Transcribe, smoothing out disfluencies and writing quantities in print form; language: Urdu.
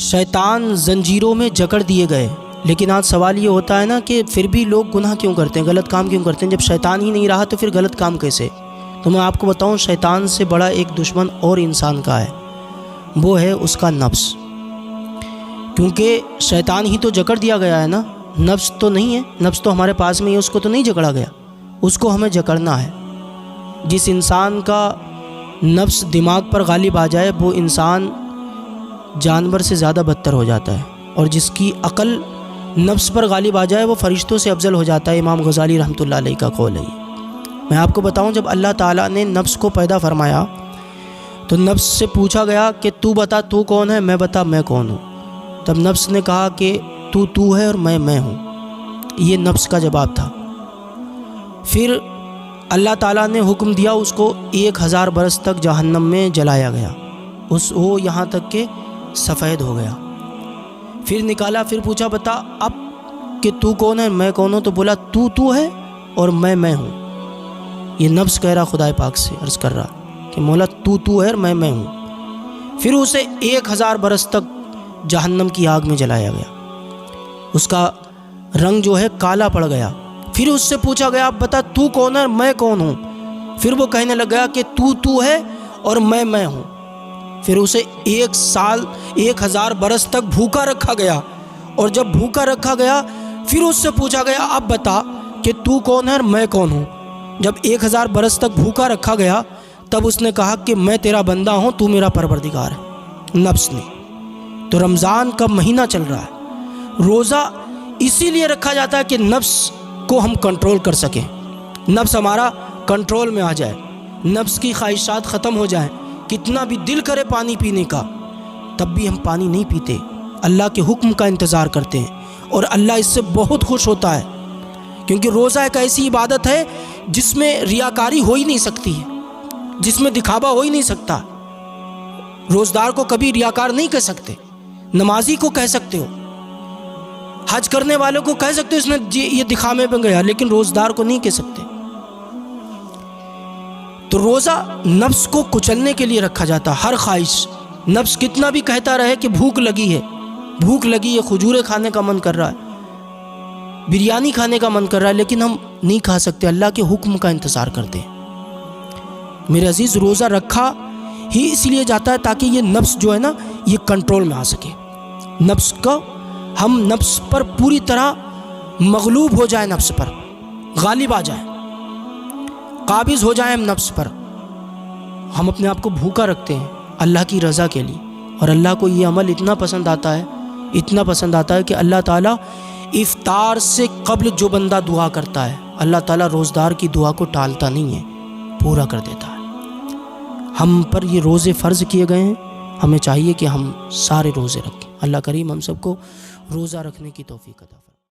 شیطان زنجیروں میں جکڑ دیے گئے، لیکن آج سوال یہ ہوتا ہے نا کہ پھر بھی لوگ گناہ کیوں کرتے ہیں، غلط کام کیوں کرتے ہیں؟ جب شیطان ہی نہیں رہا تو پھر غلط کام کیسے؟ تو میں آپ کو بتاؤں، شیطان سے بڑا ایک دشمن اور انسان کا ہے، وہ ہے اس کا نفس۔ کیونکہ شیطان ہی تو جکڑ دیا گیا ہے نا، نفس تو نہیں ہے، نفس تو ہمارے پاس میں ہی ہے، اس کو تو نہیں جکڑا گیا، اس کو ہمیں جکڑنا ہے۔ جس انسان کا نفس دماغ پر غالب آ جائے وہ انسان جانور سے زیادہ بدتر ہو جاتا ہے، اور جس کی عقل نفس پر غالب آ جائے وہ فرشتوں سے افضل ہو جاتا ہے۔ امام غزالی رحمۃ اللہ علیہ کا قول ہے۔ میں آپ کو بتاؤں، جب اللہ تعالیٰ نے نفس کو پیدا فرمایا تو نفس سے پوچھا گیا کہ تو بتا تو کون ہے، میں بتا میں کون ہوں۔ تب نفس نے کہا کہ تو ہے اور میں ہوں۔ یہ نفس کا جواب تھا۔ پھر اللہ تعالیٰ نے حکم دیا، اس کو 1000 برس تک جہنم میں جلایا گیا، وہ یہاں تک کہ سفید ہو گیا۔ پھر نکالا، پھر پوچھا بتا اب کہ تو کون ہے، میں کون ہوں؟ تو بولا تو ہے اور میں ہوں۔ یہ نفس کہہ رہا خدا پاک سے، عرض کر رہا کہ مولا تو ہے اور میں ہوں۔ پھر اسے 1000 برس تک جہنم کی آگ میں جلایا گیا، اس کا رنگ جو ہے کالا پڑ گیا۔ پھر اس سے پوچھا گیا اب بتا تو کون ہے، میں کون ہوں؟ پھر وہ کہنے لگ گیا کہ تو ہے اور میں ہوں۔ پھر اسے 1 سال 1000 برس تک بھوکا رکھا گیا، اور جب بھوکا رکھا گیا پھر اس سے پوچھا گیا اب بتا کہ تو کون ہے اور میں کون ہوں۔ جب 1000 برس تک بھوکا رکھا گیا تب اس نے کہا کہ میں تیرا بندہ ہوں، تو میرا پروردگار ہے، نفس نے۔ تو رمضان کا مہینہ چل رہا ہے، روزہ اسی لیے رکھا جاتا ہے کہ نفس کو ہم کنٹرول کر سکیں، نفس ہمارا کنٹرول میں آ جائے، نفس کی خواہشات ختم ہو جائیں۔ کتنا بھی دل کرے پانی پینے کا تب بھی ہم پانی نہیں پیتے، اللہ کے حکم کا انتظار کرتے ہیں، اور اللہ اس سے بہت خوش ہوتا ہے، کیونکہ روزہ ایک ایسی عبادت ہے جس میں ریاکاری ہو ہی نہیں سکتی ہے، جس میں دکھاوا ہو ہی نہیں سکتا۔ روزدار کو کبھی ریاکار نہیں کہہ سکتے، نمازی کو کہہ سکتے ہو، حج کرنے والوں کو کہہ سکتے ہو اس نے یہ دکھاوے میں گیا، لیکن روزدار کو نہیں کہہ سکتے۔ تو روزہ نفس کو کچلنے کے لیے رکھا جاتا، ہر خواہش، نفس کتنا بھی کہتا رہے کہ بھوک لگی ہے، کھجورے کھانے کا من کر رہا ہے، بریانی کھانے کا من کر رہا ہے، لیکن ہم نہیں کھا سکتے، اللہ کے حکم کا انتظار کرتے ہیں۔ میرے عزیز، روزہ رکھا ہی اس لیے جاتا ہے تاکہ یہ نفس جو ہے نا یہ کنٹرول میں آ سکے، نفس کا ہم نفس پر پوری طرح مغلوب ہو جائے، نفس پر غالب آ جائے، قابض ہو جائیں ہم نفس پر۔ ہم اپنے آپ کو بھوکا رکھتے ہیں اللہ کی رضا کے لیے، اور اللہ کو یہ عمل اتنا پسند آتا ہے کہ اللہ تعالیٰ افطار سے قبل جو بندہ دعا کرتا ہے، اللہ تعالیٰ روزدار کی دعا کو ٹالتا نہیں ہے، پورا کر دیتا ہے۔ ہم پر یہ روزے فرض کیے گئے ہیں، ہمیں چاہیے کہ ہم سارے روزے رکھیں۔ اللہ کریم ہم سب کو روزہ رکھنے کی توفیق عطا فرمائے۔